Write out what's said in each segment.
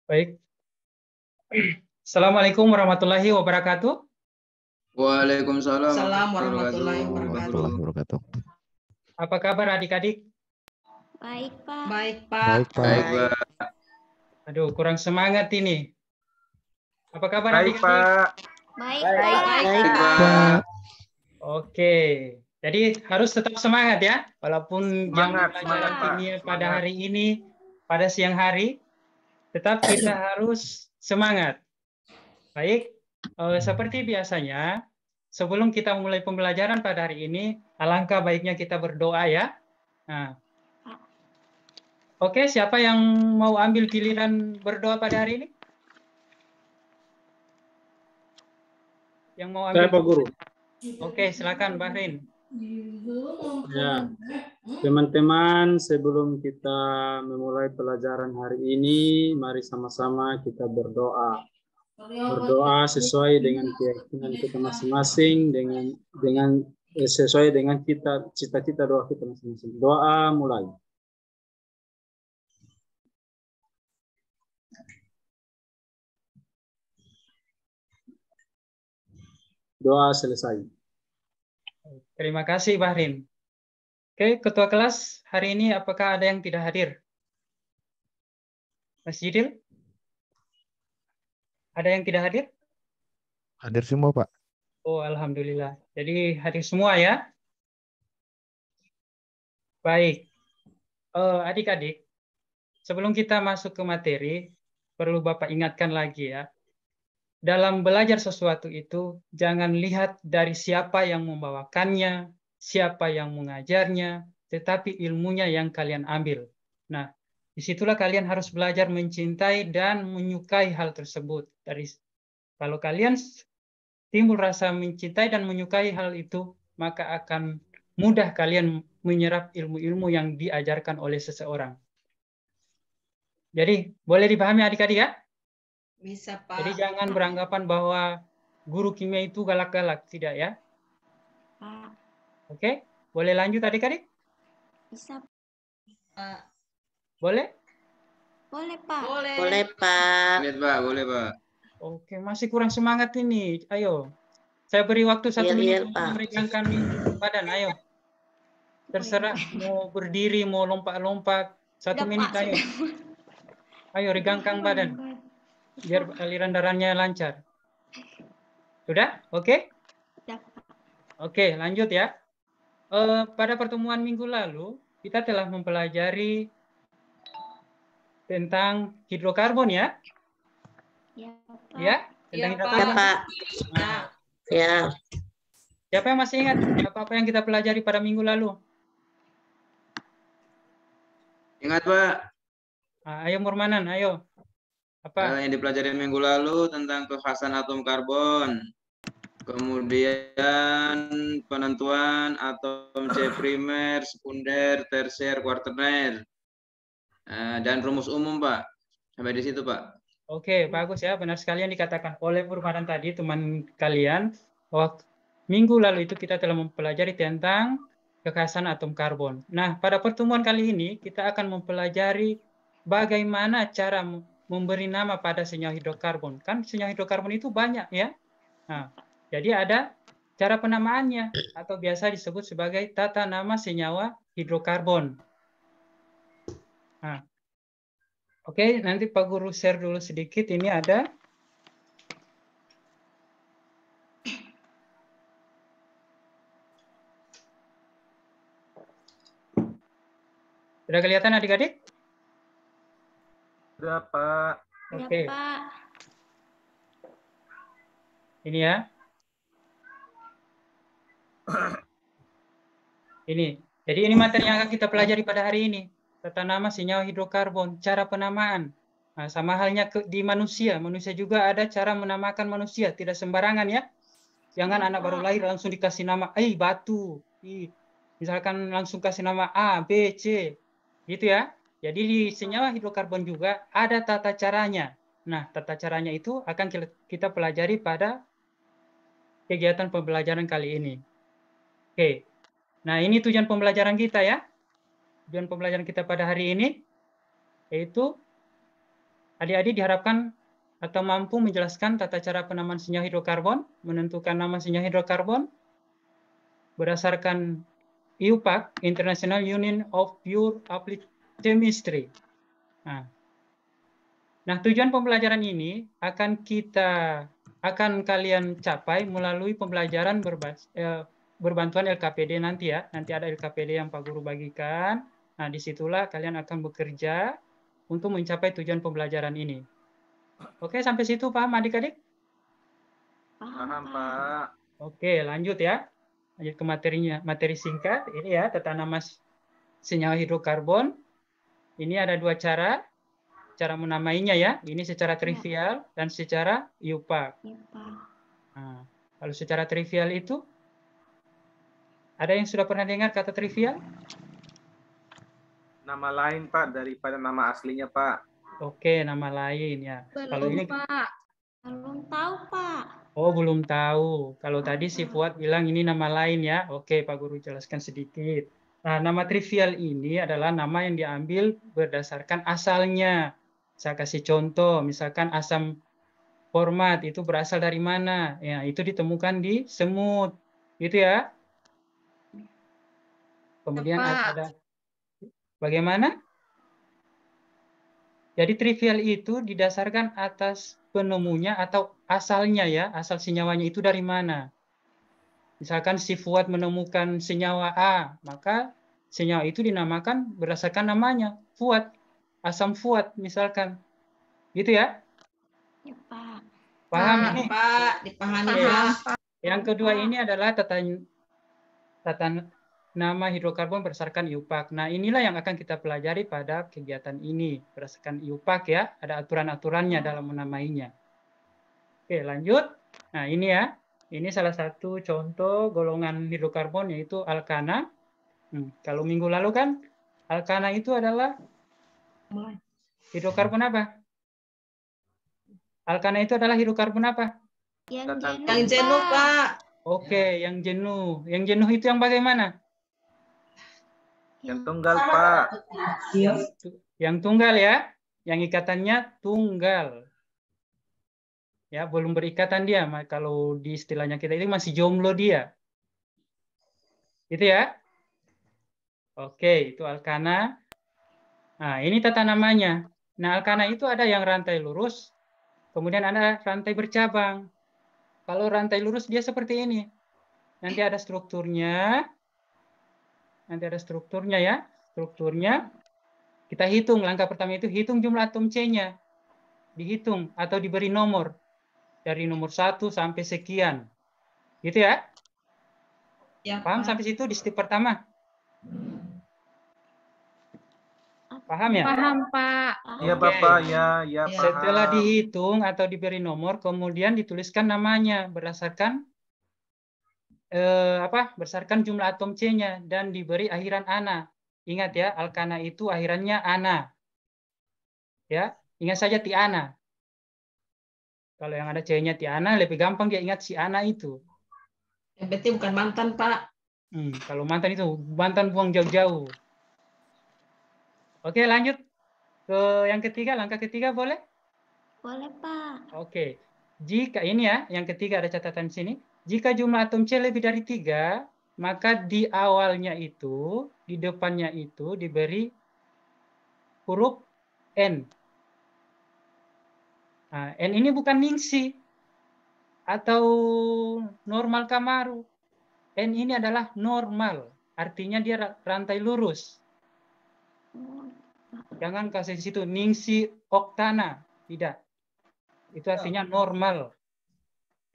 Baik. Assalamualaikum warahmatullahi wabarakatuh. Waalaikumsalam Assalamualaikum warahmatullahi warahmatullahi wabarakatuh. Apa kabar adik-adik? Baik, Pak. Baik, Pak. Baik, Pak. Aduh, kurang semangat ini. Apa kabar Baik, adik-adik? Pak. Baik, Baik, Pak. Oke. Jadi harus tetap semangat ya, walaupun jam Semangat, pelajaran Pak. kimia pada Semangat. hari ini, pada siang hari, tetap kita harus semangat. Baik, seperti biasanya, sebelum kita mulai pembelajaran pada hari ini, alangkah baiknya kita berdoa ya. Nah, oke, siapa yang mau ambil giliran berdoa pada hari ini? Yang mau ambil? Saya Pak Guru. Oke, silakan Bahrin. Ya, teman-teman, sebelum kita memulai pelajaran hari ini, mari sama-sama kita berdoa. Berdoa sesuai dengan keyakinan kita masing-masing, sesuai dengan cita-cita doa kita masing-masing. Doa mulai. Doa selesai. Terima kasih Bahrin. Oke, Ketua kelas hari ini apakah ada yang tidak hadir? Mas Jidil? Ada yang tidak hadir? Hadir semua, Pak. Oh, alhamdulillah. Jadi hadir semua ya. Baik. Adik-adik, sebelum kita masuk ke materi, perlu Bapak ingatkan lagi ya. Dalam belajar sesuatu itu, jangan lihat dari siapa yang membawakannya, siapa yang mengajarnya, tetapi ilmunya yang kalian ambil. Nah, disitulah kalian harus belajar mencintai dan menyukai hal tersebut. Kalau kalian timbul rasa mencintai dan menyukai hal itu, maka akan mudah kalian menyerap ilmu-ilmu yang diajarkan oleh seseorang. Jadi, boleh dipahami adik-adik ya? Bisa, Pak. Jadi jangan beranggapan bahwa guru kimia itu galak-galak, tidak ya? Pak. Oke, boleh lanjut adik-adik? Bisa, Pak. Boleh? boleh, Pak. Boleh, Pak. Boleh, Pak. Boleh, Pak. Oke, masih kurang semangat ini. Ayo, saya beri waktu 1 menit untuk Pak. meregangkan badan. Ayo, terserah mau berdiri, mau lompat-lompat. 1 menit, ayo. Ayo, regangkan badan. Biar aliran darahnya lancar. Sudah? Oke? Sudah, Pak. Oke, lanjut ya. Pada pertemuan minggu lalu, kita telah mempelajari tentang hidrokarbon ya. Ya, Pak. Ya, tentang Iya, hidrokarbon. Pak. Nah, Ya. siapa yang masih ingat apa-apa yang kita pelajari pada minggu lalu? Ingat, Pak. Ayo Murmanan, ayo. Apa? Yang dipelajari minggu lalu tentang kekhasan atom karbon. Kemudian penentuan atom C primer, sekunder, tersier, kuaterner. Dan rumus umum, Pak. Sampai di situ, Pak. Oke, bagus ya. Benar sekali yang dikatakan oleh Murmanan tadi, teman kalian. Bahwa minggu lalu itu kita telah mempelajari tentang kekhasan atom karbon. Nah, pada pertemuan kali ini kita akan mempelajari bagaimana cara memberi nama pada senyawa hidrokarbon. Kan senyawa hidrokarbon itu banyak ya. Nah, jadi ada cara penamaannya atau biasa disebut sebagai tata nama senyawa hidrokarbon. Nah, oke, nanti Pak Guru share dulu sedikit. Ini ada. Sudah kelihatan adik-adik? Sudah, Pak. Oke. Ya, Pak. Ini ya. Ini. Jadi ini materi yang akan kita pelajari pada hari ini. Tata nama senyawa hidrokarbon, cara penamaan. Nah, sama halnya di manusia. Manusia juga ada cara menamakan manusia. Tidak sembarangan ya. Jangan anak baru lahir langsung dikasih nama, batu. Misalkan langsung kasih nama A, B, C. Gitu ya. Jadi di senyawa hidrokarbon juga ada tata caranya. Nah, tata caranya itu akan kita pelajari pada kegiatan pembelajaran kali ini. Oke. Nah, ini tujuan pembelajaran kita ya. Tujuan pembelajaran kita pada hari ini yaitu Adik-adik diharapkan atau mampu menjelaskan tata cara penamaan senyawa hidrokarbon, menentukan nama senyawa hidrokarbon berdasarkan IUPAC, International Union of Pure Applied Chemistry. Nah, tujuan pembelajaran ini akan kalian capai melalui pembelajaran berbantuan LKPD nanti ya. Nanti ada LKPD yang Pak Guru bagikan. Nah, disitulah kalian akan bekerja untuk mencapai tujuan pembelajaran ini. Oke, sampai situ paham adik-adik? Paham, Pak. Oke, lanjut ya. Lanjut ke materinya. Materi singkat, ini ya, tata nama senyawa hidrokarbon. Ini ada dua cara menamainya ya. Ini secara trivial dan secara IUPAC. Ya, Pak. Nah, kalau secara trivial itu, ada yang sudah pernah dengar kata trivial? Nama lain Pak daripada nama aslinya Pak. Oke, nama lain ya. Kalau ini Pak. Belum tahu, Pak. oh belum tahu. Kalau tadi si Fuad bilang ini nama lain ya. Oke, Pak Guru jelaskan sedikit. Nah, nama trivial ini adalah nama yang diambil berdasarkan asalnya. Saya kasih contoh, misalkan asam format itu berasal dari mana? Ya, itu ditemukan di semut. Gitu ya. Kemudian ada bagaimana? Jadi trivial itu didasarkan atas penemunya atau asalnya ya, asal senyawanya itu dari mana. Misalkan si Fuad menemukan senyawa A, maka senyawa itu dinamakan berdasarkan namanya, Fuad, asam Fuad misalkan. Gitu ya? Ya, Pak. Paham ini? Pak, dipahami Oke. Pak. Yang kedua ini adalah tata nama hidrokarbon berdasarkan IUPAC. Nah, inilah yang akan kita pelajari pada kegiatan ini. Berdasarkan IUPAC ya, ada aturan-aturannya dalam menamainya. Oke, lanjut. Nah, ini ya. Ini salah satu contoh golongan hidrokarbon yaitu alkana. Kalau minggu lalu kan, alkana itu adalah hidrokarbon apa? Alkana itu adalah hidrokarbon apa? Yang jenuh, Pak. Oke, yang jenuh. Yang jenuh itu yang bagaimana? Yang tunggal Pak. Yang tunggal ya. Yang ikatannya tunggal. Ya, belum berikatan dia. Kalau di istilahnya kita ini masih jomblo dia. Gitu ya. Oke, itu alkana. Nah, ini tata namanya. Nah, alkana itu ada yang rantai lurus, kemudian ada rantai bercabang. Kalau rantai lurus dia seperti ini. Nanti ada strukturnya. Nanti ada strukturnya ya. Strukturnya. Kita hitung. Langkah pertama itu hitung jumlah atom C-nya. Dihitung atau diberi nomor. Dari nomor 1 sampai sekian. Gitu ya? Ya, Paham sampai situ di step pertama? Paham ya? Paham, Pak. Iya Oke. Bapak, ya paham. Setelah dihitung atau diberi nomor, kemudian dituliskan namanya berdasarkan berdasarkan jumlah atom C-nya dan diberi akhiran ana. Ingat ya, alkana itu akhirannya ana. Ya, ingat saja tiana. Kalau yang ada C-nya tiana lebih gampang dia ingat si ana itu. Yang penting bukan mantan, Pak. Kalau mantan itu mantan buang jauh-jauh. Oke, lanjut ke yang ketiga, langkah ketiga boleh? Boleh, Pak. Oke. Jika ini ya, yang ketiga ada catatan sini. Jika jumlah atom C lebih dari 3, maka di awalnya itu, di depannya itu diberi huruf N. Nah, N ini bukan ningsi atau normal Kamaru. N ini adalah normal, artinya dia rantai lurus. Jangan kasih di situ ningsi oktana, tidak. Itu artinya normal.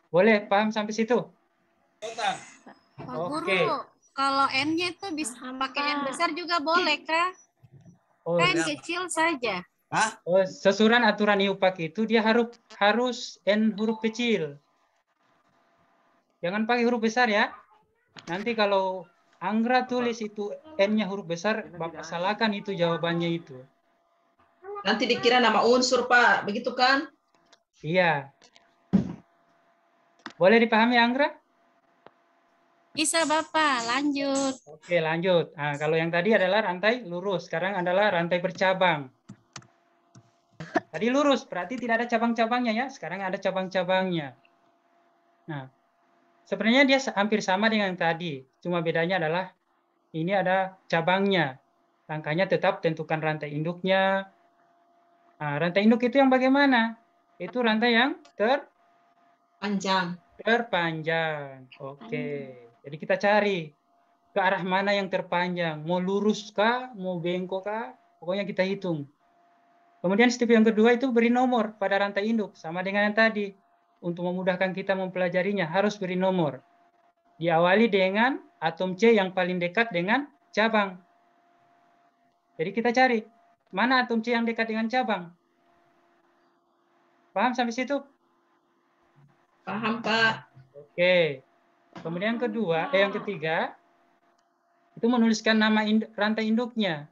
Boleh paham sampai situ? Pak Guru, Oke. kalau N-nya itu bisa pakai yang besar juga boleh kah? Oh, Kan kecil saja. sesuran aturan IUPAC itu dia harus N huruf kecil. Jangan pakai huruf besar ya. Nanti kalau Anggra tulis itu N-nya huruf besar, Bapak salahkan itu jawabannya itu. Nanti dikira nama unsur, Pak. Begitu kan? Iya. Boleh dipahami Anggra? Bisa Bapak, lanjut. Oke, lanjut. Nah, kalau yang tadi adalah rantai lurus, sekarang adalah rantai bercabang. Tadi lurus, berarti tidak ada cabang-cabangnya ya. Sekarang ada cabang-cabangnya. Nah, sebenarnya dia hampir sama dengan tadi. Cuma bedanya adalah ini ada cabangnya. Langkahnya tetap tentukan rantai induknya. Nah, rantai induk itu yang bagaimana? Itu rantai yang Panjang. terpanjang. Oke. Jadi kita cari ke arah mana yang terpanjang. Mau lurus kah? Mau bengkok kah? Pokoknya kita hitung. Kemudian step yang kedua itu beri nomor pada rantai induk. Sama dengan yang tadi. Untuk memudahkan kita mempelajarinya, harus beri nomor. Diawali dengan atom C yang paling dekat dengan cabang. Jadi kita cari, mana atom C yang dekat dengan cabang? Paham sampai situ? Paham, Pak. Oke. Kemudian yang ketiga, itu menuliskan nama rantai induknya.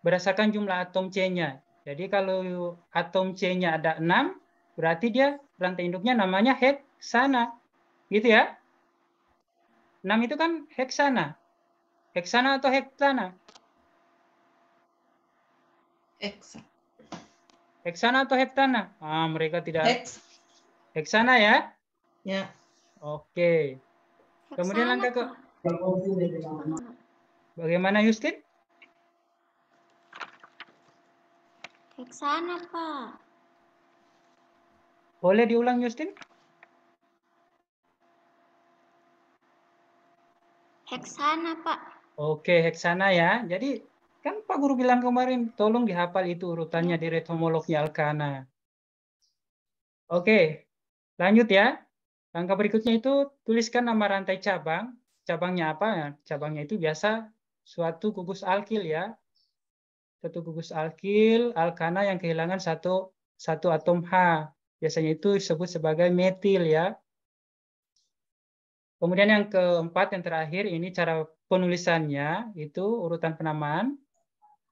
Berdasarkan jumlah atom C-nya. Jadi kalau atom C-nya ada 6, berarti dia rantai induknya namanya heksana. Gitu ya? 6 itu kan heksana. Heksana atau hektana? Heksana atau heptana? Ah, mereka tidak. Heksana ya? Ya. Oke. Kemudian langkah ke... Bagaimana Justin? Heksana, Pak. Boleh diulang Justin? Heksana, Pak. Oke, heksana ya. Jadi kan Pak Guru bilang kemarin, tolong dihafal itu urutannya di retomolognya Alkana. Oke, lanjut ya. Langkah berikutnya itu tuliskan nama rantai cabang. Cabangnya apa? Cabangnya itu biasa suatu gugus alkil ya. Suatu gugus alkil, alkana yang kehilangan satu atom H. Biasanya itu disebut sebagai metil ya. Kemudian yang keempat, yang terakhir, ini cara penulisannya, itu urutan penamaan.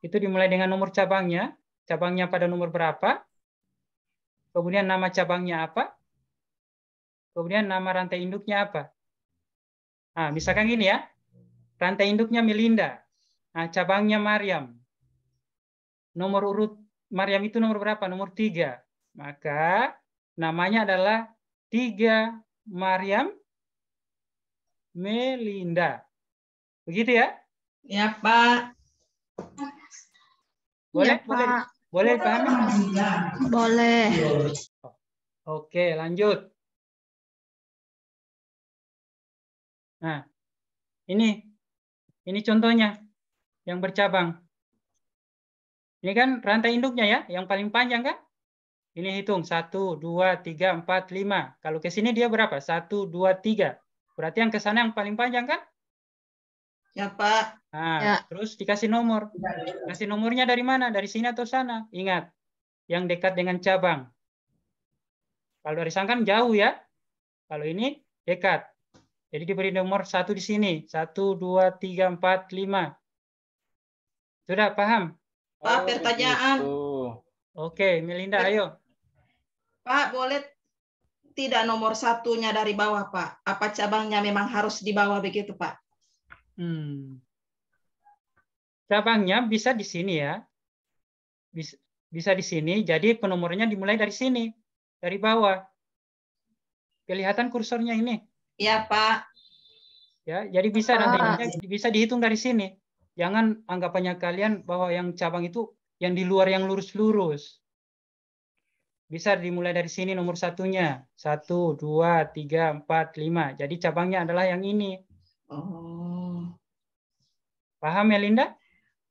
Itu dimulai dengan nomor cabangnya. Cabangnya pada nomor berapa. Kemudian nama cabangnya apa. Kemudian nama rantai induknya apa. Nah, misalkan gini ya. Rantai induknya Melinda. Nah, cabangnya Maryam. Nomor urut Maryam itu nomor berapa? Nomor 3. Maka namanya adalah 3 Maryam Melinda. Begitu ya? Ya, Pak. Boleh? Ya, Pak. Boleh dipahami? Boleh. Oke, lanjut. Nah, ini contohnya yang bercabang. Ini kan rantai induknya ya, yang paling panjang kan? Ini hitung 1, 2, 3, 4, 5. Kalau ke sini dia berapa? 1, 2, 3. Berarti yang ke sana yang paling panjang kan? Ya, Pak. Nah, Ya. terus dikasih nomor. Kasih nomornya dari mana? Dari sini atau sana? Ingat, yang dekat dengan cabang. Kalau dari sana kan jauh ya. Kalau ini dekat. Jadi diberi nomor 1 di sini. 1, 2, 3, 4, 5. Sudah paham? Pak, pertanyaan. Oke, Melinda, ayo. Pak, boleh tidak nomor satunya dari bawah, Pak? Apa cabangnya memang harus di bawah begitu, Pak? Cabangnya bisa di sini ya. Bisa di sini. Jadi penomornya dimulai dari sini. Dari bawah. Kelihatan kursornya ini? Iya, Pak. Ya, jadi bisa nantinya bisa dihitung dari sini. Jangan anggapannya kalian bahwa yang cabang itu yang di luar yang lurus-lurus. Bisa dimulai dari sini nomor satunya. 1, 2, 3, 4, 5. Jadi cabangnya adalah yang ini. Oh. Paham ya, Linda?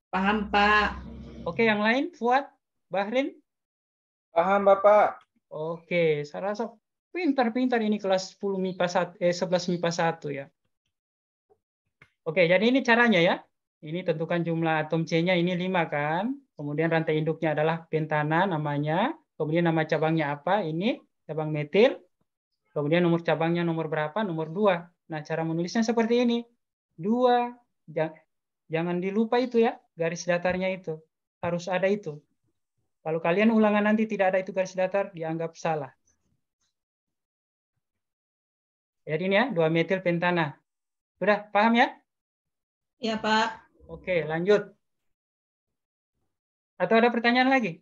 Paham, Pak. Oke, yang lain, Fuad, Bahrin? Paham, Bapak. Oke, saya rasa pintar-pintar ini kelas 10 MIPA 1, 11 MIPA 1 ya. Oke, jadi ini caranya ya. Ini tentukan jumlah atom C-nya, ini 5 kan. Kemudian rantai induknya adalah pentana namanya. Kemudian nama cabangnya apa? Ini cabang metil. Kemudian nomor cabangnya nomor berapa? Nomor 2. Nah, cara menulisnya seperti ini. 2. Jangan dilupa itu ya, garis datarnya itu. Harus ada itu. Kalau kalian ulangan nanti tidak ada itu garis datar, dianggap salah. Jadi ini ya, 2 metil pentana. Sudah paham ya? Iya, Pak. Oke, lanjut. Atau ada pertanyaan lagi?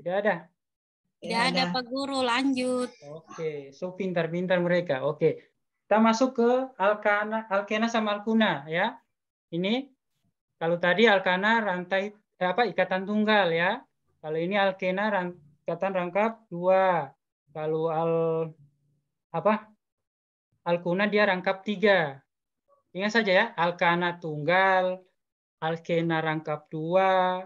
Tidak ada. Tidak ada Pak Guru, lanjut. Oke, so pintar-pintar mereka. Oke. Kita masuk ke alkena sama alkuna ya. Ini kalau tadi alkana rantai ikatan tunggal ya. Kalau ini alkena ikatan rangkap 2. Kalau alkuna dia rangkap 3. Ingat saja ya, alkana tunggal, alkena rangkap 2,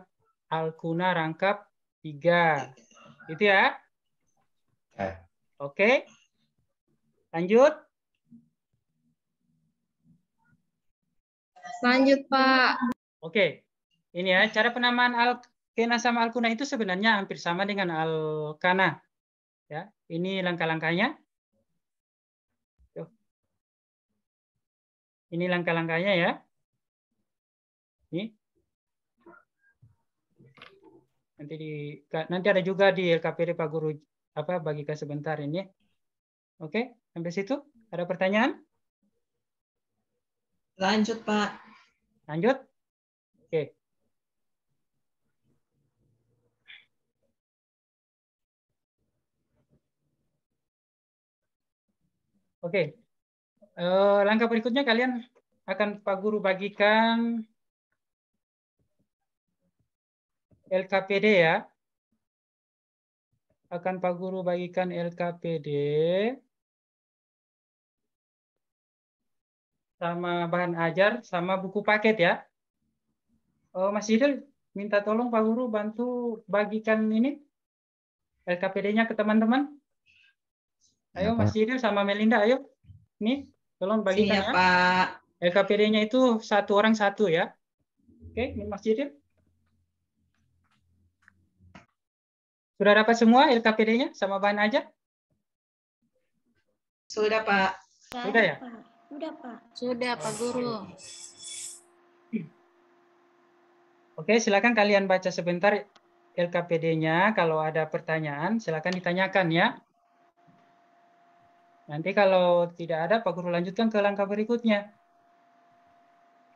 alkuna rangkap 3. Itu ya. Oke. Lanjut. Lanjut, Pak. Oke. Ini ya, cara penamaan alkena sama alkuna itu sebenarnya hampir sama dengan alkana. Ya, ini langkah-langkahnya. Ini langkah-langkahnya ya. Ini. Nanti ada juga di LKPD Pak Guru bagikan sebentar ini. Oke, sampai situ ada pertanyaan? Lanjut, Pak. Lanjut? Oke. Oke. Langkah berikutnya kalian akan Pak Guru bagikan LKPD ya. Akan Pak Guru bagikan LKPD sama bahan ajar sama buku paket ya. Mas Idil minta tolong Pak Guru bantu bagikan ini LKPD-nya ke teman-teman. Ayo Mas Idil sama Melinda, ayo. Nih, tolong bagikan ya. Pak. LKPD-nya itu 1 orang 1 ya. Oke, ini Mas Idil. Sudah dapat semua LKPD-nya sama bahan ajar? Sudah, Pak. Sudah ya? Sudah, Pak. Sudah, Pak Guru. Oke, silakan kalian baca sebentar LKPD-nya. Kalau ada pertanyaan, silakan ditanyakan ya. Nanti kalau tidak ada, Pak Guru lanjutkan ke langkah berikutnya.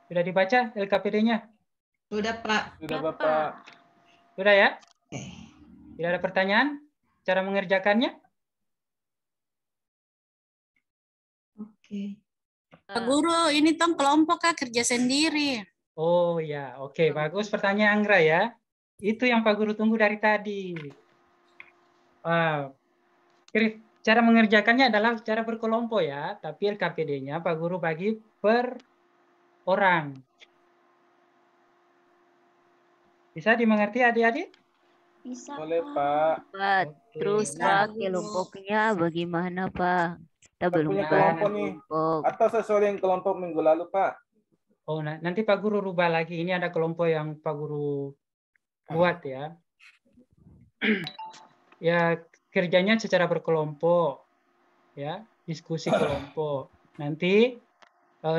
Sudah dibaca LKPD-nya? Sudah, Pak. Sudah, Bapak. Sudah ya? Tidak ada pertanyaan? Cara mengerjakannya? Oke. Pak Guru, ini tong kelompok Kak, kerja sendiri. Oh ya, oke. Bagus pertanyaan Anggra ya. Itu yang Pak Guru tunggu dari tadi. Cara mengerjakannya adalah cara berkelompok ya, tapi LKPD-nya Pak Guru bagi per orang. Bisa dimengerti adik-adik? Bisa, Boleh, Pak. Pak, Oke. terus Nah, Pak kelompoknya bagaimana Pak? Kita belum punya pernah kelompok nih. kelompok. Atau sesuai yang kelompok minggu lalu, Pak? Oh, nanti Pak Guru rubah lagi. Ini ada kelompok yang Pak Guru buat ya. Ya, kerjanya secara berkelompok. Ya, diskusi kelompok. Nanti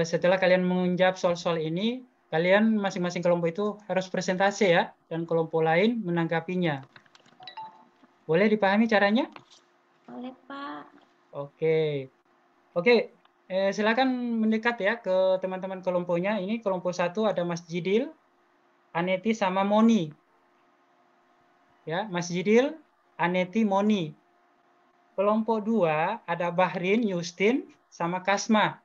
setelah kalian menjawab soal-soal ini, kalian masing-masing kelompok itu harus presentasi ya, dan kelompok lain menanggapinya. Boleh dipahami caranya? Boleh, Pak. Oke. Silakan mendekat ya ke teman-teman kelompoknya. Ini kelompok 1 ada Mas Jidil, Aneti sama Moni. Ya, Mas Jidil, Aneti, Moni. Kelompok 2 ada Bahrin, Yustin sama Kasma.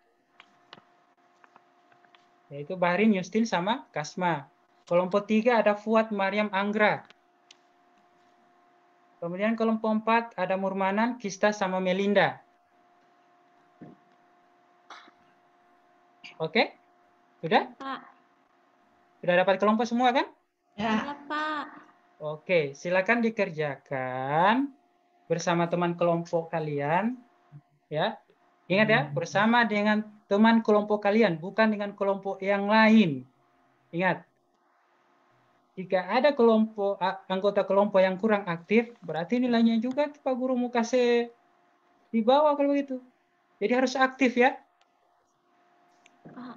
Yaitu Bahrin, Yustin sama Kasma. Kelompok 3 ada Fuad, Maryam, Anggra. Kemudian kelompok 4 ada Murmanan, Kista sama Melinda. Oke? Sudah? Pak. Sudah dapat kelompok semua kan? Ya. Sudah, Pak. Oke, silakan dikerjakan bersama teman kelompok kalian. Ya. Ingat ya, bersama dengan teman kelompok kalian, bukan dengan kelompok yang lain. Ingat. Jika ada anggota kelompok yang kurang aktif, berarti nilainya juga Pak Guru mau kasih di bawah kalau begitu. Jadi harus aktif ya.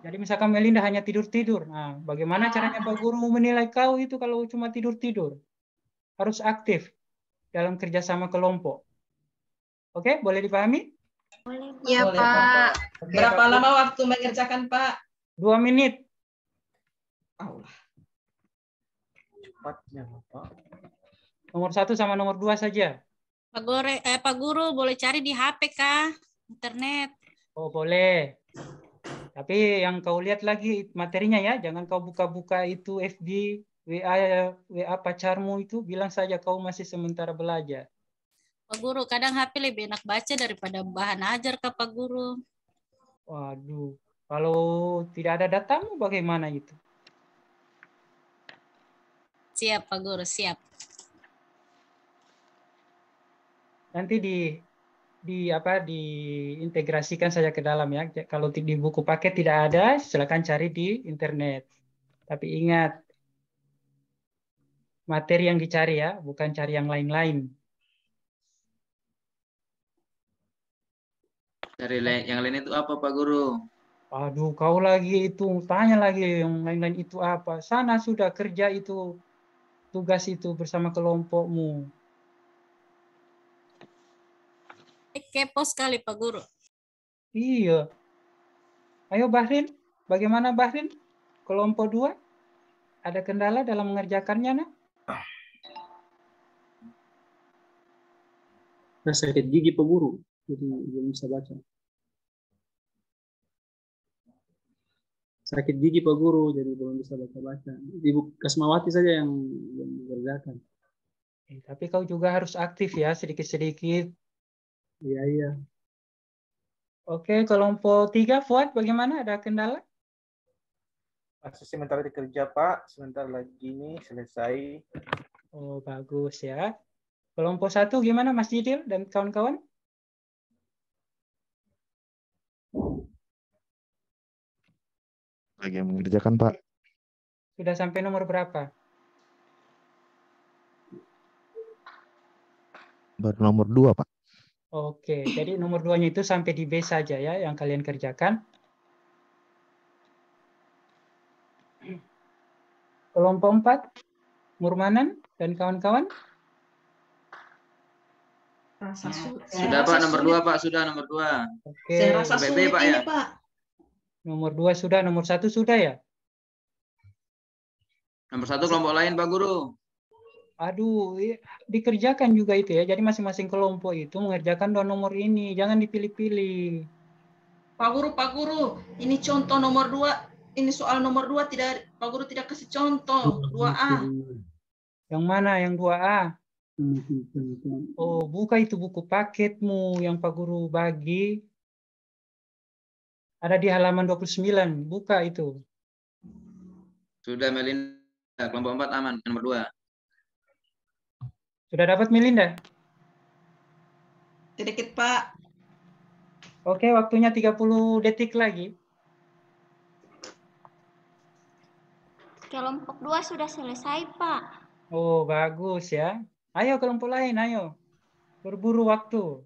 Jadi misalkan Melinda hanya tidur-tidur. Nah, bagaimana caranya Pak Guru menilai kau itu kalau cuma tidur-tidur? Harus aktif dalam kerjasama kelompok. Oke, boleh dipahami? Boleh, Pak. Iya, Boleh, Pak. Oke, Berapa Pak Guru. lama waktu mengerjakan, Pak? 2 menit. Allah. Cepatnya, Bapak. Nomor 1 sama nomor 2 saja. Pak Guru boleh cari di HP kah? Internet. Oh, boleh. Tapi yang kau lihat lagi materinya ya, jangan kau buka-buka itu FB, WA pacarmu itu, bilang saja kau masih sementara belajar. Pak Guru, kadang HP lebih enak baca daripada bahan ajar kah Pak Guru? Waduh, kalau tidak ada datamu bagaimana itu? Siap Pak Guru, siap. Nanti diintegrasikan saja ke dalam ya. Kalau di buku paket tidak ada, silakan cari di internet. Tapi ingat, materi yang dicari ya, bukan cari yang lain-lain. Dari yang lain itu apa Pak Guru? Aduh, kau lagi itu tanya lagi yang lain-lain itu apa? Sana sudah kerja itu, tugas itu bersama kelompokmu. Kepo sekali Pak Guru. Iya. Ayo Bahrin, bagaimana Bahrin? Kelompok 2, ada kendala dalam mengerjakannya, nak? Saya sakit gigi Pak Guru, jadi belum bisa baca. Sakit gigi Pak Guru, jadi belum bisa baca-baca. Ibu Kasmawati saja yang mengerjakan. Tapi kau juga harus aktif ya, sedikit-sedikit. Iya, iya. Oke, kelompok 3, Fuad, bagaimana? Ada kendala? Masih sebentar lagi kerja, Pak. Sebentar lagi nih selesai. Oh, bagus ya. Kelompok 1 gimana Mas Didil dan kawan-kawan? Lagi mengerjakan, Pak. Sudah sampai nomor berapa? Baru nomor 2, Pak. Oke, jadi nomor 2-nya itu sampai di B saja ya, yang kalian kerjakan. Kelompok 4, Murmanan dan kawan-kawan. Sudah Pak, nomor 2 Pak, sudah nomor 2. Oke. Saya rasa Sampai B, sulit Pak, ini ya? Pak. Nomor 2 sudah, nomor 1 sudah ya? Nomor 1 kelompok lain Pak Guru. Aduh, dikerjakan juga itu ya. Jadi masing-masing kelompok itu mengerjakan 2 nomor ini. Jangan dipilih-pilih. Pak Guru, ini contoh nomor 2. Ini soal nomor 2 tidak, Pak Guru tidak kasih contoh. 2A. Yang mana? Yang 2A? Oh, buka itu buku paketmu yang Pak Guru bagi. Ada di halaman 29. Buka itu. Sudah Melinda, kelompok 4 aman, nomor 2. Sudah dapat Melinda? Sedikit Pak. Oke, waktunya 30 detik lagi. Kelompok 2 sudah selesai, Pak. Oh, bagus ya. Ayo kelompok lain, ayo. Berburu waktu.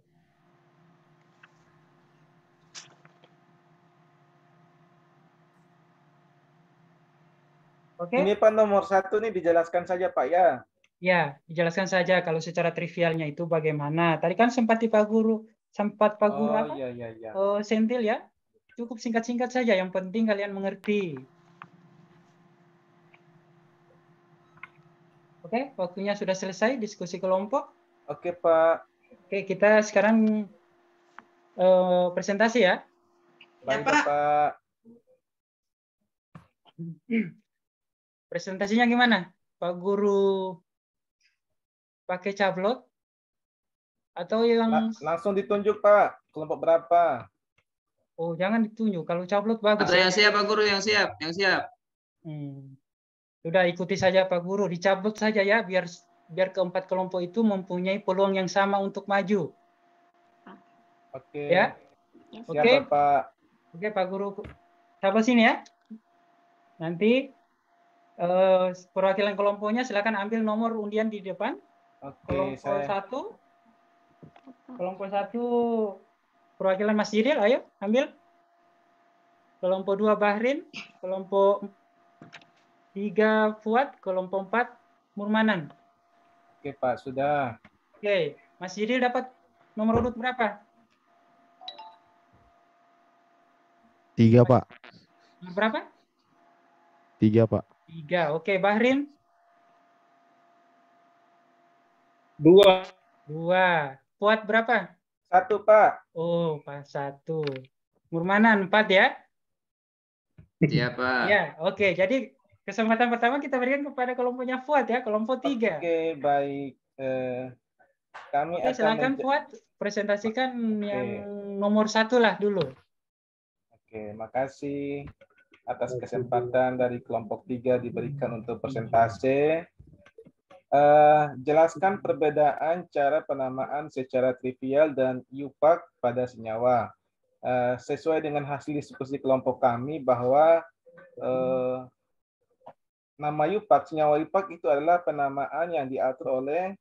Oke? Ini Pak nomor 1 nih dijelaskan saja Pak ya. Ya, dijelaskan saja kalau secara trivialnya itu bagaimana. Tadi kan sempat Pak Guru apa? Iya, iya, iya. Sentil ya. Cukup singkat-singkat saja, yang penting kalian mengerti. Oke, waktunya sudah selesai diskusi kelompok. Oke, Pak. Oke, kita sekarang presentasi ya. Baik, Pak. Presentasinya gimana? Pak Guru pakai cablot atau yang langsung ditunjuk Pak, kelompok berapa? Oh, jangan ditunjuk. Kalau cablot bagus. Atau yang siap Pak Guru, yang siap, yang siap. Sudah ikuti saja Pak Guru, dicablot saja ya, biar keempat kelompok itu mempunyai peluang yang sama untuk maju. Oke. Ya. Siap, Pak. Oke, Pak Guru. Sabar sini ya. Nanti perwakilan kelompoknya silakan ambil nomor undian di depan. Oke, Kelompok 1 perwakilan Mas Jiril, ayo ambil. Kelompok 2 Bahrin, kelompok 3 Fuad, kelompok 4 Murmanan. Oke, Pak, sudah. Oke, Mas Jiril dapat nomor urut berapa? 3, Pak. Nomor berapa? 3, Pak. 3. Oke, Bahrin. 2. 2. Fuad berapa? 1, Pak. Oh, Pak 1. Murmanan 4 ya? Iya, Pak. Ya, oke. Jadi kesempatan pertama kita berikan kepada kelompoknya Fuad ya, kelompok 3. Oke, baik. Kami Oke, akan silakan Fuad presentasikan yang nomor 1 lah dulu. Oke, makasih atas kesempatan dari kelompok 3 diberikan untuk presentasi. Jelaskan perbedaan cara penamaan secara trivial dan IUPAC pada senyawa. Sesuai dengan hasil diskusi kelompok kami bahwa nama IUPAC, senyawa IUPAC itu adalah penamaan yang diatur oleh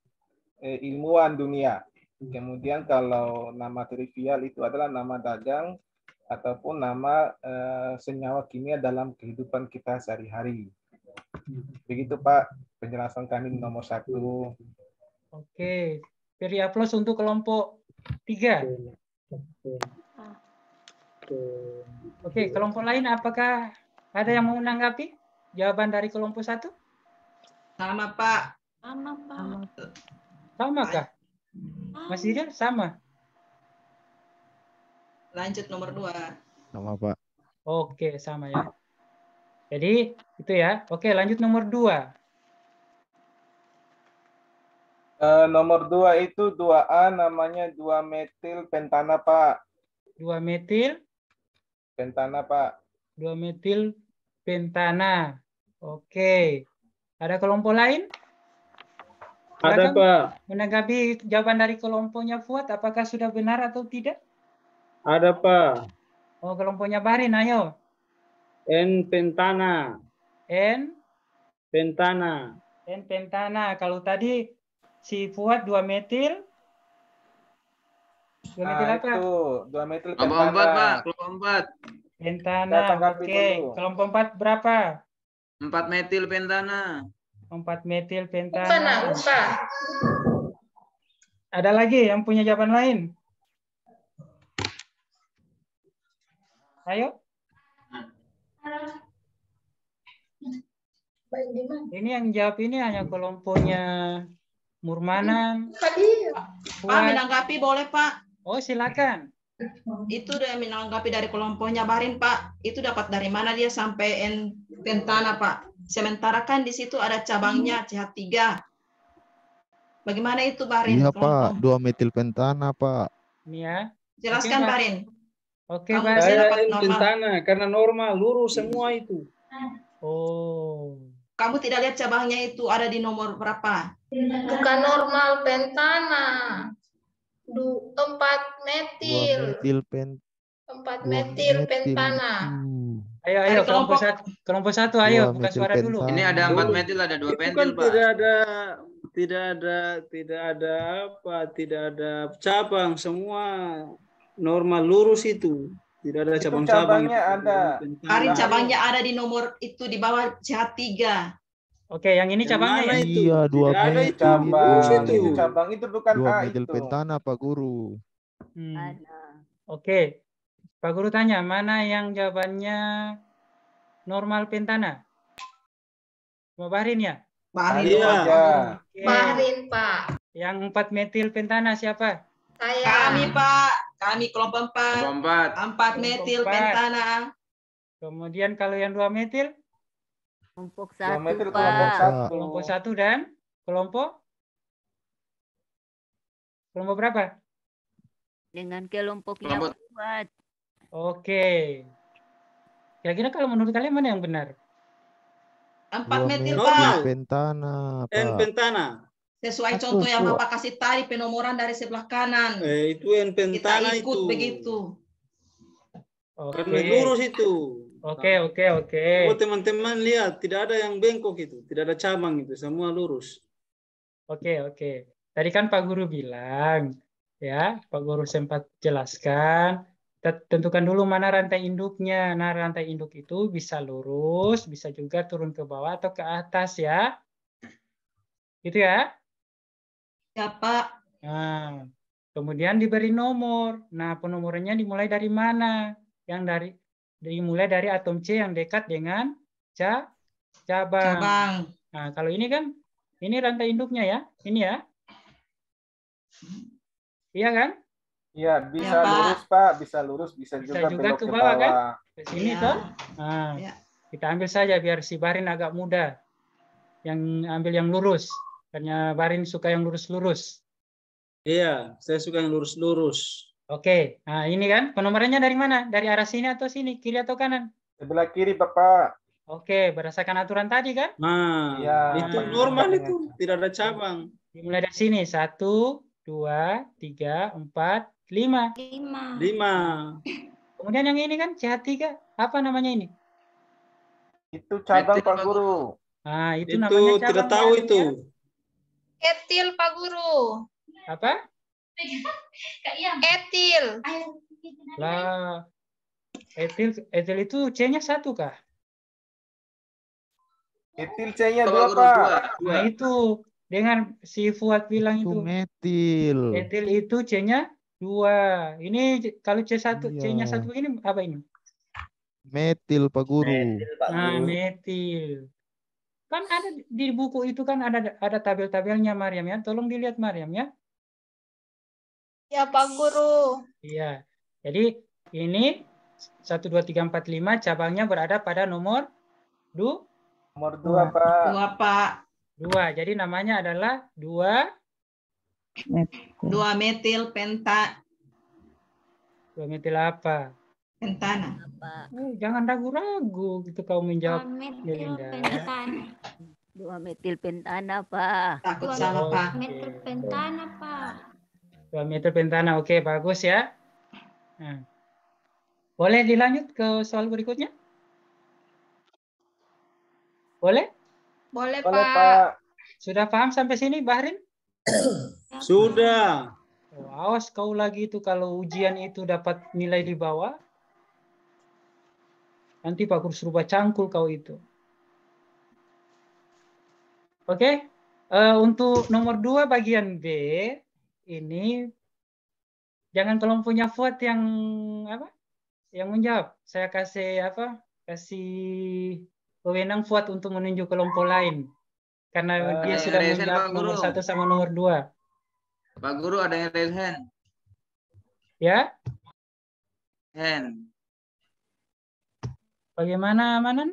ilmuwan dunia. Kemudian kalau nama trivial itu adalah nama dagang ataupun nama senyawa kimia dalam kehidupan kita sehari-hari. Begitu Pak penjelasan kami nomor 1. Oke, beri aplaus untuk kelompok 3. Oke, kelompok lain apakah ada yang mau menanggapi jawaban dari kelompok 1? Sama Pak. Sama, Pak. Sama kah? Mas Ida sama? Lanjut nomor 2. Sama Pak. Oke, sama ya. Jadi itu ya. Oke, lanjut nomor 2. Nomor 2 itu 2A namanya 2-metil pentana Pak. 2-metil Pentana Pak. 2-metil pentana. Oke. Ada kelompok lain? Ada, Silakan Pak. menanggapi jawaban dari kelompoknya Fuad, apakah sudah benar atau tidak? Ada, Pak. Oh, kelompoknya Barin, ayo. N-pentana. N Pentana. pentana. Kalau tadi si Fuad 2-metil. 2-metil apa? Itu 2-metil Kelompok 4, pentana. Pak. Kelompok 4. Pentana. Kita tanggapi Oke. dulu. Kelompok 4 berapa? 4-metil pentana. 4-metil pentana. Bukan. Ada lagi yang punya jawaban lain? Ayo. Ini yang jawab ini hanya kelompoknya Murmanan. Pak Fuad. menanggapi boleh Pak. Oh, silakan. Itu udah menanggapi dari kelompoknya Barin Pak. Itu dapat dari mana dia sampai N pentana Pak? Sementara kan di situ ada cabangnya CH3. Bagaimana itu Barin? Iya kelompok? Pak, 2-metil pentana Pak. Ini ya. Jelaskan Oke, Pak. Barin. Oke, Kamu Pak. bisa Saya dapat normal. N-pentana karena normal, lurus semua itu. Oh. Kamu tidak lihat cabangnya itu ada di nomor berapa? Bukan normal pentana. 4 metil. 4 metil pentana. Ayo, Dari kelompok kelompok- 1. Kelompok 1, ayo. Buka metil suara dulu. pentana. Ini ada 4 metil, ada 2 Itu pentil, kan Pak. tidak ada cabang, semua normal lurus itu. Tidak ada Itu cabang-cabang. cabangnya ada. Barin cabangnya ada di nomor itu di bawah CH3. Oke, yang ini Yang cabangnya mana ya? itu? Iya, 2 Tidak ada metil. itu. Cabang Lurus itu. itu. Cabang itu bukan A 2-metil itu. pentana Pak Guru. Ada. Oke. Pak Guru tanya, mana yang jawabannya normal pentana? Mau Bahrin ya? Barin. Iya. Aja. Oke. Barin, Pak. Yang 4 metil pentana siapa? Saya. Kami Pak. Kami kelompok 4. Kelompok 4. 4 metil Kelompok 4. pentana. Kemudian kalau yang 2 metil? Kelompok 2 metil 1, kelompok Pak. 1. Kelompok 1 dan kelompok? Kelompok berapa? Dengan kelompoknya Kelompok- Fuad. Oke. Kira-kira kalau menurut kalian mana yang benar? 4 metil Normal. Pak. Pentana Pak. N-pentana. Sesuai Aku, contoh yang Pak. Bapak kasih tadi penomoran dari sebelah kanan. Itu N-pentana Kita ikut itu. begitu. Karena Oke. lurus itu. Oke. Oh, teman-teman lihat, tidak ada yang bengkok itu, tidak ada cabang itu, semua lurus. Oke. Tadi kan Pak Guru bilang, ya, Pak Guru sempat jelaskan, tentukan dulu mana rantai induknya. Nah, rantai induk itu bisa lurus, bisa juga turun ke bawah atau ke atas ya. Gitu ya. Ya Pak. Nah, kemudian diberi nomor. Nah, penomorannya dimulai dari mana? Yang dimulai dari atom C yang dekat dengan cabang. Cabang. Nah, kalau ini kan, ini rantai induknya ya. Ini ya. Iya kan? Iya, bisa Pak. lurus Pak, bisa lurus, bisa Bisa juga juga belok ke ke bawah kan? bawah. Ke sini Iya. toh. Nah, Iya. kita ambil saja biar si Barin agak mudah. Yang ambil yang lurus. Karena Barin suka yang lurus-lurus. Iya, saya suka yang lurus-lurus. Oke, nah ini kan penomorannya dari mana? Dari arah sini atau sini? Kiri atau kanan? Sebelah kiri Bapak. Oke, berdasarkan aturan tadi kan? Nah, Iya, itu pakai normal dengan itu, tidak ada cabang. Dimulai dari sini. 1, 2, 3, 4, 5. 5. Kemudian yang ini kan CH3. Apa namanya ini? Itu cabang Metil, Pak Guru. Nah, itu Itu namanya cabang. tidak tahu Barin, itu. ya. Etil, Pak Guru. Apa? Etil. Lah, etil itu C-nya 1 kah? Etil C-nya Pak 2 Guru, Pak. dua. Nah, itu dengan si Fuad bilang Itu itu. metil. Etil itu C-nya 2. Ini kalau C1, Iya. C-nya 1 ini apa ini? Metil Pak Guru. Metil, Pak Nah, Guru. metil. Kan ada di buku itu kan ada tabel-tabelnya Mariam ya. Tolong dilihat Mariam ya. Ya, Pak Guru. Iya. Jadi ini 1, 2, 3, 4, 5 cabangnya berada pada nomor Nomor 2 Pak. 2 Pak. 2. Jadi namanya adalah 2 metil penta 2 metil apa? pentana. Jangan ragu-ragu gitu kau menjawab. Metil Melinda. pentana. 2 metil pentana, Pak. Takut salah Pak. Metil pentana, Pak. 2 metil pentana. Oke, bagus ya. Nah. Boleh dilanjut ke soal berikutnya? Boleh? Boleh, Boleh Pak. Pak. Sudah paham sampai sini, Bahrin? Sudah. Oh, awas kau lagi itu kalau ujian itu dapat nilai di bawah. Nanti Pak Guru suruh cangkul kau itu. Oke. Untuk nomor 2 bagian B, ini jangan kelompoknya Fuad yang apa? Yang menjawab. Saya kasih apa? Kasih wewenang Fuad untuk menunjuk kelompok lain. Karena dia yang sudah raise hand, menjawab Pak nomor Guru. 1 sama nomor 2. Pak Guru ada yang raise hand. Ya? Hand. Bagaimana, Manan?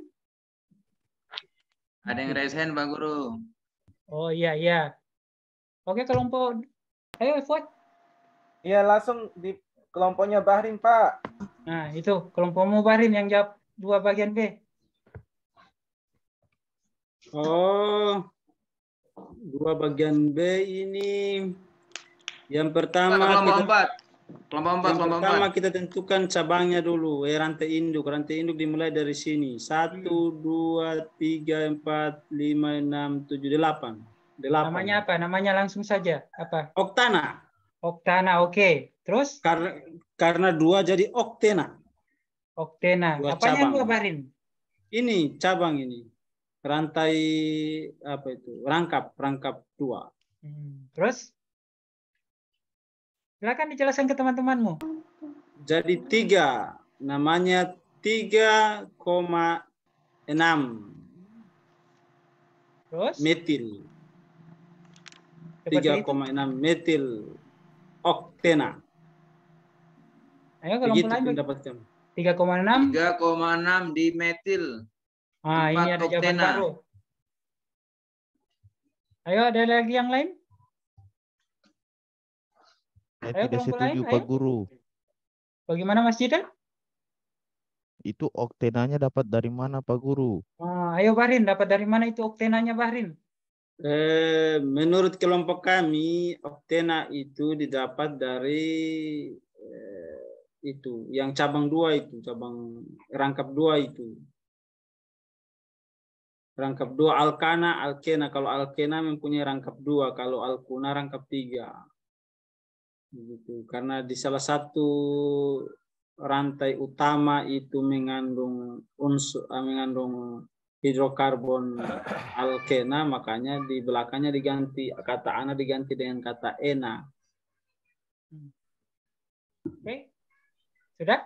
Ada yang raise hand, Pak Guru. Oh iya, iya. Oke, kelompok. Ayo, Fuad. Iya, langsung di kelompoknya Bahrin Pak. Nah, itu kelompokmu Bahrin yang jawab 2 bagian B. Oh, 2 bagian B ini. Yang pertama Kelompok kita 4. Kelompok 4, yang kelompok pertama 4. kita tentukan cabangnya dulu. Rantai induk. Rantai induk dimulai dari sini. 1, 2, 3, 4, 5, 6, 7, 8. Namanya apa? Namanya langsung saja. Apa? Oktana. Oktana, oke. Terus? Karena 2 jadi oktena. Oktena. 2 Apanya yang cabang. 2 Bahrin? Ini cabang ini. Rantai apa itu? Rangkap 2. Terus? Silakan dijelaskan ke teman-temanmu. Jadi 3. Namanya 3,6 Terus? metil. Seperti 3,6 metil oktena. Ayo kelompok Begitu lain. pendapatkan. 3,6. 3,6 dimetil. Ah, ini ada jawaban oktena. baru. Ayo, ada lagi yang lain? Saya tidak kelompok setuju lain, Pak ayo. Guru. Bagaimana Mas Jidan? Itu oktenanya dapat dari mana Pak Guru? Ayo Bahrin, dapat dari mana itu oktenanya Bahrin? Menurut kelompok kami, oktena itu didapat dari itu, yang cabang 2 itu, cabang rangkap 2 itu. Rangkap 2 alkana, alkena. Kalau alkena mempunyai rangkap 2, kalau alkuna rangkap 3. Begitu. Karena di salah satu rantai utama itu mengandung hidrokarbon alkena, makanya di belakangnya diganti kata ana diganti dengan kata ena. Oke. Sudah?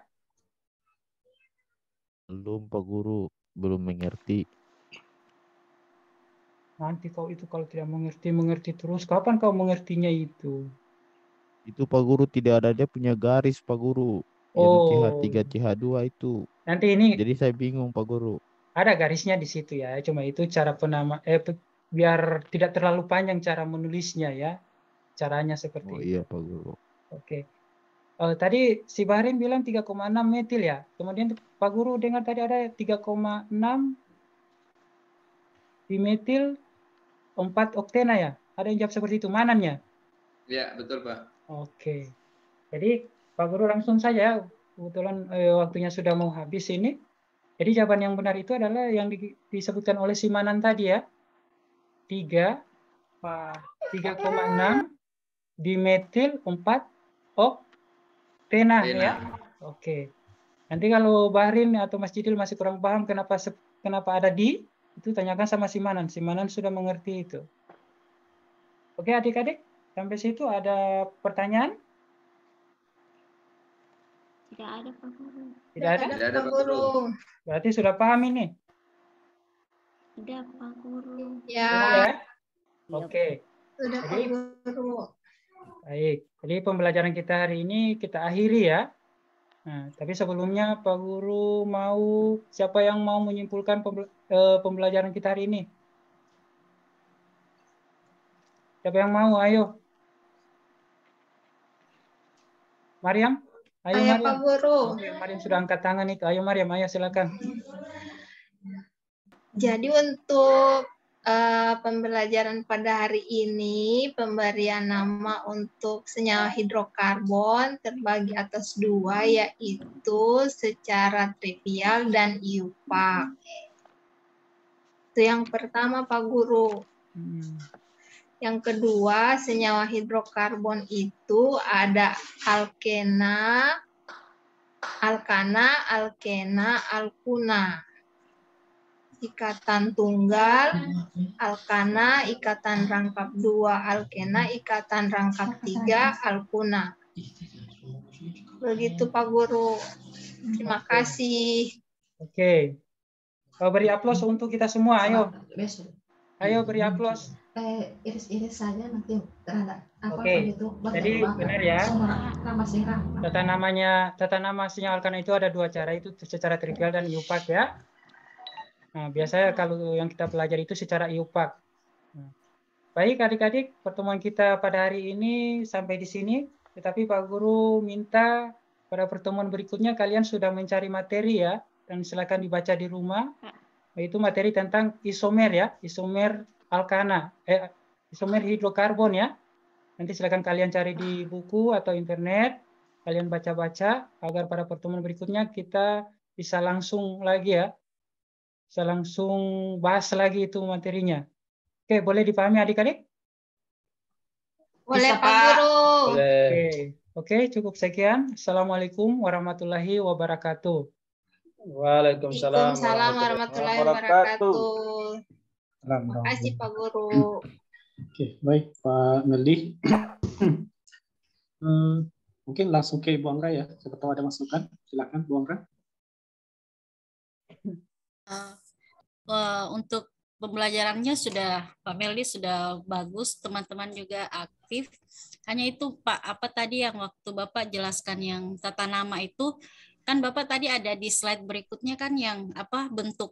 Belum Pak Guru, belum mengerti. Nanti kau itu kalau tidak mengerti terus, kapan kau mengertinya itu? Itu Pak Guru tidak ada, dia punya garis Pak Guru. Yang Oh, CH3, CH2 itu. nanti ini Jadi saya bingung Pak Guru. ada garisnya di situ ya. Cuma itu cara biar tidak terlalu panjang cara menulisnya ya. Caranya seperti Oh itu. iya Pak Guru. Oke. Tadi si Bahrin bilang 3,6 metil ya. Kemudian Pak Guru dengar tadi ada 3,6 dimetil 4 oktena ya. Ada yang jawab seperti itu. Manannya? Ya, betul Pak. Oke. Jadi Pak Guru langsung saja. Kebetulan waktunya sudah mau habis ini. Jadi jawaban yang benar itu adalah yang disebutkan oleh si Manan tadi ya. 3,6 dimetil 4 oktena ya. Oke. Nanti kalau Bahrin atau Mas Cidil masih kurang paham kenapa ada di, itu tanyakan sama si Manan. Si Manan sudah mengerti itu. Oke adik-adik, sampai situ ada pertanyaan? Tidak ada Pak Guru. Tidak ada? Tidak ada Pak Guru. Berarti sudah paham ini? Tidak Pak Guru. Ya, Ya. Oke. sudah Pak Guru. Baik. Jadi pembelajaran kita hari ini kita akhiri ya. Nah, tapi sebelumnya Pak Guru siapa yang mau menyimpulkan pembelajaran kita hari ini? Siapa yang mau? Ayo. Mariam? Ayo Mariam. Pak Guru. Oke, Mariam sudah angkat tangan itu. Ayo Mariam, ayo silakan. Jadi untuk pembelajaran pada hari ini, pemberian nama untuk senyawa hidrokarbon terbagi atas dua, yaitu secara trivial dan IUPAC. Itu yang pertama Pak Guru. Yang kedua, senyawa hidrokarbon itu ada alkena, alkena, alkuna. Ikatan tunggal, alkana, ikatan rangkap 2, alkena, ikatan rangkap 3, alkuna. Begitu Pak Guru. Terima kasih. Oke. Beri aplaus untuk kita semua, ayo. Ayo beri aplaus. Iris-iris saja nanti terhadap Oke. Jadi benar ya. Tata nama senyawa alkana itu ada dua cara, itu secara trivial dan IUPAC ya. Nah, biasanya kalau yang kita pelajari itu secara IUPAC. Nah, baik adik-adik, pertemuan kita pada hari ini sampai di sini. Tetapi Pak Guru minta pada pertemuan berikutnya kalian sudah mencari materi ya, dan silakan dibaca di rumah. Yaitu materi tentang isomer ya, isomer alkana, isomer hidrokarbon ya. Nanti silakan kalian cari di buku atau internet, kalian baca-baca agar pada pertemuan berikutnya kita bisa langsung lagi ya. Bisa langsung bahas lagi itu materinya. Oke, boleh dipahami adik-adik? Boleh Pak Guru. Oke, cukup sekian. Assalamualaikum warahmatullahi wabarakatuh. Waalaikumsalam warahmatullahi wabarakatuh. Terima kasih Pak Guru. Oke, baik Pak Meldi. Mungkin langsung ke Bu Angga ya. Siapa tahu ada masukan. Silakan Bu Angga. Untuk pembelajarannya sudah Pak Meldi sudah bagus, teman-teman juga aktif. Hanya itu Pak, apa tadi yang waktu Bapak jelaskan yang tata nama itu, kan Bapak tadi ada di slide berikutnya kan yang apa bentuk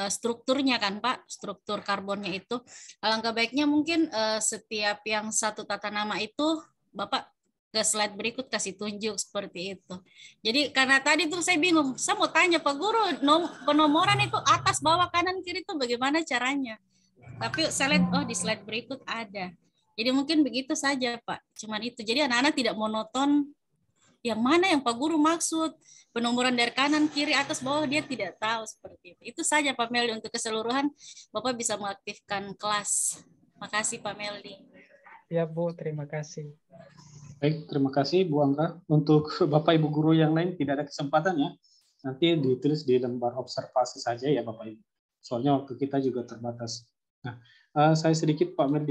strukturnya kan Pak, struktur karbonnya itu. Alangkah baiknya mungkin setiap yang satu tata nama itu Bapak ke slide berikut kasih tunjuk seperti itu. Jadi karena tadi tuh saya bingung, saya mau tanya Pak Guru, penomoran itu atas, bawah, kanan, kiri itu bagaimana caranya? Tapi saya lihat, di slide berikut ada. Jadi mungkin begitu saja Pak, cuman itu. Jadi anak-anak tidak monoton, yang mana yang Pak Guru maksud, penomoran dari kanan, kiri, atas, bawah, dia tidak tahu seperti itu. Itu saja Pak Meldi, untuk keseluruhan Bapak bisa mengaktifkan kelas. Makasih Pak Meldi. Ya Bu, terima kasih. Baik, terima kasih Bu Angga. Untuk Bapak Ibu guru yang lain tidak ada kesempatan ya. Nanti ditulis di lembar observasi saja ya Bapak Ibu. Soalnya waktu kita juga terbatas. Nah, saya sedikit Pak Meldi.